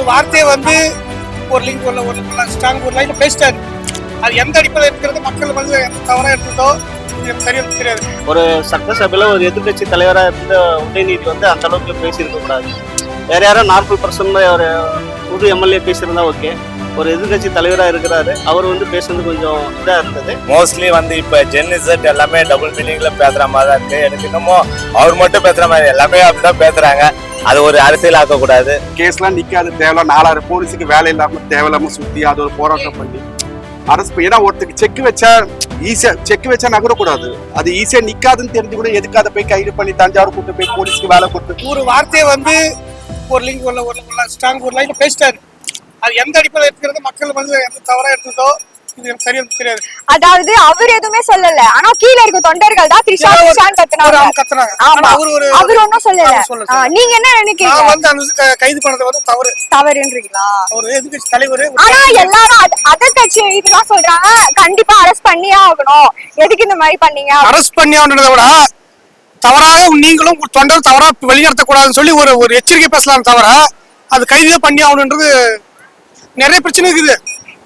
வார்த்தையை வந்து ஒரு லிங்க் ஒரு ஸ்ட்ராங் ஒரு லைன்ல பேசிட்டாரு. அது எந்த அடிப்படையில் இருக்கிறது மக்கள் வந்து எந்த தவறாக எடுத்ததோ எனக்கு சரியாக தெரியாது. ஒரு சட்டசபையில் ஒரு எதிர்கட்சி தலைவராக இருந்த உதயநிதி வந்து அந்த அளவுக்கு பேசியிருக்க கூடாது. வேற யாரும் நார்மல் பர்சன் ஒரு புது எம்எல்ஏ பேசியிருந்தா ஓகே. ஒரு எதிர்கட்சி தலைவராக இருக்கிறாரு, அவர் வந்து பேசுறது கொஞ்சம் இதாக இருந்தது. மோஸ்ட்லி வந்து இப்போ ஜென்னிசட் எல்லாமே டபுள் மீனிங்ல பேசுற மாதிரி தான் இருக்கு. எனக்கு இன்னமும் அவர் மட்டும் பேசுற மாதிரி எல்லாமே அப்படிதான் பேசுறாங்க. அது ஒரு அரசியல் ஆக்கக்கூடாது. கேஸ்லாம் நிக்காது, தேவையில்ல 4000 போலீஸுக்கு வேலை இல்லாம தேவையில்லாம சுத்தி அது ஒரு போராட்டம் பண்ணி அரசு. ஏன்னா ஒருத்தருக்கு செக் வச்சா நகரக்கூடாது. அது ஈஸியா நிக்காதுன்னு தெரிஞ்சு கூட எதுக்கு அதை போய் கைது பண்ணி தஞ்சாவூர் கூட்டு போய் போலீஸ்க்கு வேலை கொடுத்து ஒரு வார்த்தையை வந்து ஒரு லிங்க் ஒரு ஸ்ட்ராங் ஒரு லைன்ல பேசிட்டாரு. அது எந்த அடிப்படையில் இருக்கிறது மக்கள் வந்து எந்த தவறாக எடுத்ததோ எனக்கு சரியா தெரியாது. அதாவது அவர் எதுவுமே சொல்லல, ஆனா கீழ இருக்க தொண்டர்கள் தான் த்ரிஷா கத்துனாங்க. அவர் ஒன்னும் சொல்லல. நீங்க என்ன நினைக்கிறீங்க? நான் வந்து அந்த கைது பண்ணது வந்து தவறுன்றீங்களா? ஒரு எதிர்கட்சி தலைவர். ஆனா எல்லாரும் அதர் கட்சி இதுதான் சொல்றாங்க, கண்டிப்பா அரெஸ்ட் பண்ணியே ஆகணும். எதுக்கு இந்த மாதிரி பண்ணீங்க? அரெஸ்ட் பண்ணி ஆகணுன்றதை விட தவறாக நீங்களும் தொண்டர் தவறா வெளிநடத்தக்கூடாதுன்னு சொல்லி ஒரு எச்சரிக்கை பேசலாம். தவிர அது கைதே பண்ணி ஆகணுன்றது நிறைய பிரச்சனை இருக்குது.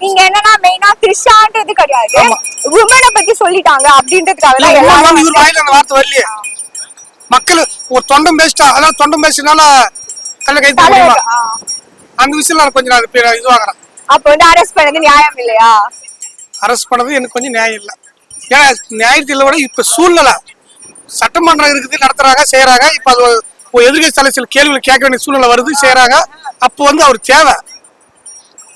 நீங்க என்னன்னா மெயினா த்ரிஷான்றது கிடையாது, உமனை பத்தி சொல்லிட்டாங்க அப்படின்றதுக்காக தான் எல்லாரும் இவர் வாயில அந்த வார்த்தை வரலையே. மக்கள் ஒரு தொண்டம் பேசிட்டா, அதாவது தொண்டம் பேசினால கல்ல கைது பண்ணுவாங்க. அந்த விஷயத்துல நான் கொஞ்சம் இதுவாகிறேன். அப்ப வந்து அரெஸ்ட் பண்ணது நியாயம் இல்லையா? அரெஸ்ட் பண்ணது எனக்கு கொஞ்சம் நியாயம் இல்லை. ஏன்னா நியாயத்தில் விட இப்ப சூழ்நிலை சட்டமன்றம் இருக்குது, நடத்துறாங்க, செய்யறாங்க. இப்ப அது ஒரு எதிர்கட்சி தலை சில கேள்விகள் கேட்க வேண்டிய சூழ்நிலை வருது, செய்யறாங்க. அப்போ வந்து அவர் தேவை.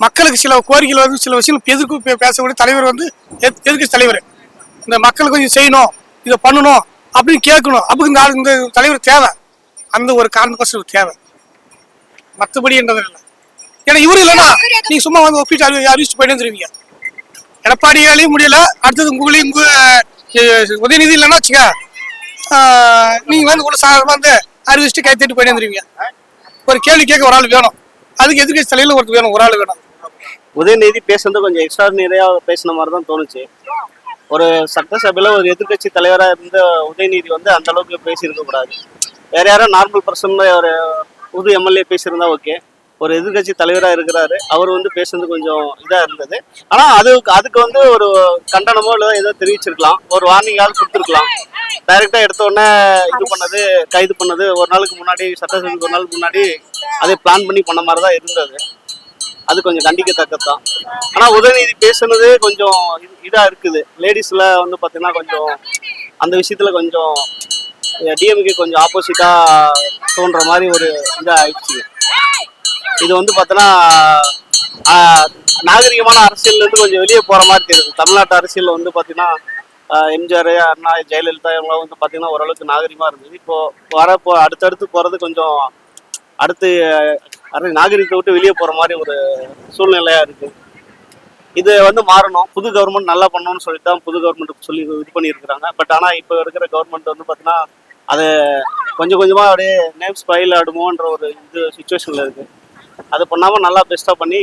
மக்களுக்கு சில கோரிக்கைகள் வந்து சில விஷயங்கள் எதிர்ப்பு பேசக்கூடிய தலைவர் வந்து எதிர்கட்சி தலைவர். இந்த மக்களுக்கு கொஞ்சம் செய்யணும், இதை பண்ணணும் அப்படின்னு கேட்கணும். அப்படி இந்த தலைவர் தேவை. அந்த ஒரு காரணக்கோசம் தேவை, மற்றபடின்றது இல்லை. ஏன்னா இவரு இல்லைன்னா நீங்க சும்மா வந்து ஒப்பிட்டு அறிவிச்சு போயிட்டு வந்துருவீங்க. எடப்பாடியாலையும் முடியல, அடுத்தது உங்களையும் உதயநிதி இல்லைன்னா வச்சுக்க, நீங்க வந்து கூட சாதாரணமா வந்து அறிவிச்சுட்டு கை தட்டி போயிட்டு வந்துருவீங்க. ஒரு கேள்வி கேட்க ஒரு ஆள் வேணும், அதுக்கு எதிர்கட்சி தலையில ஒருத்தர் வேணும், ஒரு ஆள் வேணும். உதயநிதி பேசுறது கொஞ்சம் எக்ஸ்ட்ராடினரியா பேசின மாதிரி தான் தோணுச்சு. ஒரு சட்டசபையில ஒரு எதிர்கட்சி தலைவராக இருந்த உதயநிதி வந்து அந்த அளவுக்கு பேசியிருக்க கூடாது. வேற யாரும் நார்மல் பர்சன் ஒரு புது எம்எல்ஏ பேசியிருந்தா ஓகே. ஒரு எதிர்கட்சி தலைவராக இருக்கிறாரு, அவர் வந்து பேசுறது கொஞ்சம் இதாக இருந்தது. ஆனால் அதுக்கு வந்து ஒரு கண்டனமோ இல்லை ஏதோ தெரிவிச்சிருக்கலாம், ஒரு வார்னிங்காவது கொடுத்துருக்கலாம். டைரக்டா எடுத்த உடனே இது பண்ணது, கைது பண்ணது ஒரு நாளுக்கு முன்னாடி, சட்டசபைக்கு ஒரு நாளுக்கு முன்னாடி அதை பிளான் பண்ணி பண்ண மாதிரி தான் இருந்தது. அது கொஞ்சம் கண்டிக்கத்தக்கது தான். ஆனால் உதயநிதி பேசுனது கொஞ்சம் இதாக இருக்குது. லேடிஸில் வந்து பார்த்தீங்கன்னா கொஞ்சம் அந்த விஷயத்தில் கொஞ்சம் டிஎம்கே கொஞ்சம் ஆப்போசிட்டாக தோன்ற மாதிரி ஒரு இதாக ஆயிடுச்சு. இது வந்து பார்த்தோன்னா நாகரிகமான அரசியல்லேருந்து கொஞ்சம் வெளியே போகிற மாதிரி தெரியுது. தமிழ்நாட்டு அரசியலில் வந்து பார்த்தீங்கன்னா எம்ஜிஆர், அண்ணா, ஜெயலலிதா இவங்களாம் வந்து பார்த்தீங்கன்னா ஓரளவுக்கு நாகரிகமாக இருந்தது. இப்போ அடுத்தடுத்து போகிறது கொஞ்சம் அடுத்து நாகரிகத்தை விட்டு வெளியே போகிற மாதிரி ஒரு சூழ்நிலையாக இருக்குது. இது வந்து மாறணும். புது கவர்மெண்ட் நல்லா பண்ணணும்னு சொல்லிட்டு தான் புது கவர்மெண்ட் சொல்லி இது பண்ணியிருக்கிறாங்க. பட் ஆனால் இப்போ இருக்கிற கவர்மெண்ட் வந்து பார்த்தீங்கன்னா அது கொஞ்சம் கொஞ்சமாக அப்படியே நேம் ஸ்பைல் ஆடுமோன்ற ஒரு இது சுச்சுவேஷனில் இருக்குது. அது பண்ணாமல் நல்லா பெஸ்ட்டாக பண்ணி.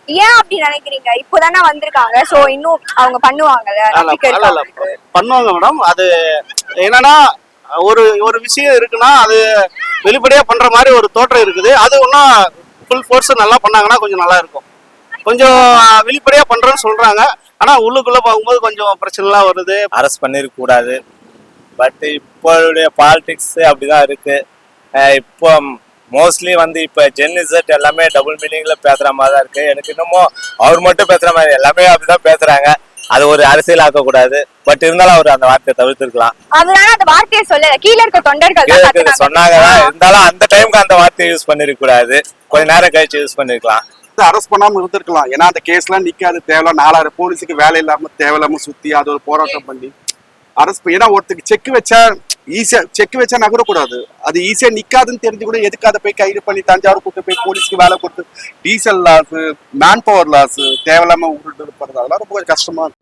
ஏன் அப்படி நினைக்கிறீங்க? இப்போதானே வந்திருக்காங்க, சோ இன்னும் அவங்க பண்ணுவாங்க மேடம். அது என்னன்னா ஒரு விஷயம் இருக்குன்னா அது வெளிப்படையா பண்ற மாதிரி ஒரு தோற்றம் இருக்குது. அது ஒன்றும் ஃபுல் ஃபோர்ஸ் நல்லா பண்ணாங்கன்னா கொஞ்சம் நல்லா இருக்கும். கொஞ்சம் வெளிப்படையா பண்றேன்னு சொல்றாங்க, ஆனா உள்ளுக்குள்ள போகும்போது கொஞ்சம் பிரச்சனைலாம் வருது. அரெஸ்ட் பண்ணிருக்க கூடாது. பட் இப்போடைய பாலிடிக்ஸ் அப்படிதான் இருக்கு. இப்போ மோஸ்ட்லி வந்து இப்போ ஜென்னிசட் எல்லாமே டபுள் மீனிங்ல பேசுற மாதிரி தான் இருக்கு. எனக்கு இன்னமும் அவர் மட்டும் பேசுற மாதிரி எல்லாமே அப்படிதான் பேசுறாங்க. அது ஒரு அரசியல் ஆக்கக்கூடாது. பட் இருந்தாலும் அவர் அந்த வார்த்தையை தவிர்த்திருக்கலாம். அதனால அந்த வார்த்தையை சொல்லல, கீழ இருக்க தொண்டர்கள் சொன்னாங்க. இருந்தாலும் அந்த டைமுக்கு அந்த வார்த்தையை யூஸ் பண்ணிருக்க கூடாது, கொஞ்ச நேரம் கழிச்சு யூஸ் பண்ணிருக்கலாம். அரெஸ்ட் பண்ணாம இருந்திருக்கலாம். ஏன்னா அந்த கேஸ்லாம் நிக்காது, தேவையில்ல 4000 போலீஸுக்கு வேலை இல்லாம தேவையில்லாம சுத்தி அது ஒரு போராட்டம் பண்ணி அரெஸ்ட். ஏன்னா ஒருத்தருக்கு செக் வச்சா நகரக்கூடாது. அது ஈஸியா நிக்காதுன்னு தெரிஞ்சு கூட எதுக்கு அதை போய் கைது பண்ணி தஞ்சாவூர் கூட்டு போய் போலீஸ்க்கு வேலை கொடுத்து diesel loss, manpower loss, தேவையில்லாம உருட்டு இருப்பது, அதெல்லாம் ரொம்ப கஷ்டமா இருக்கு.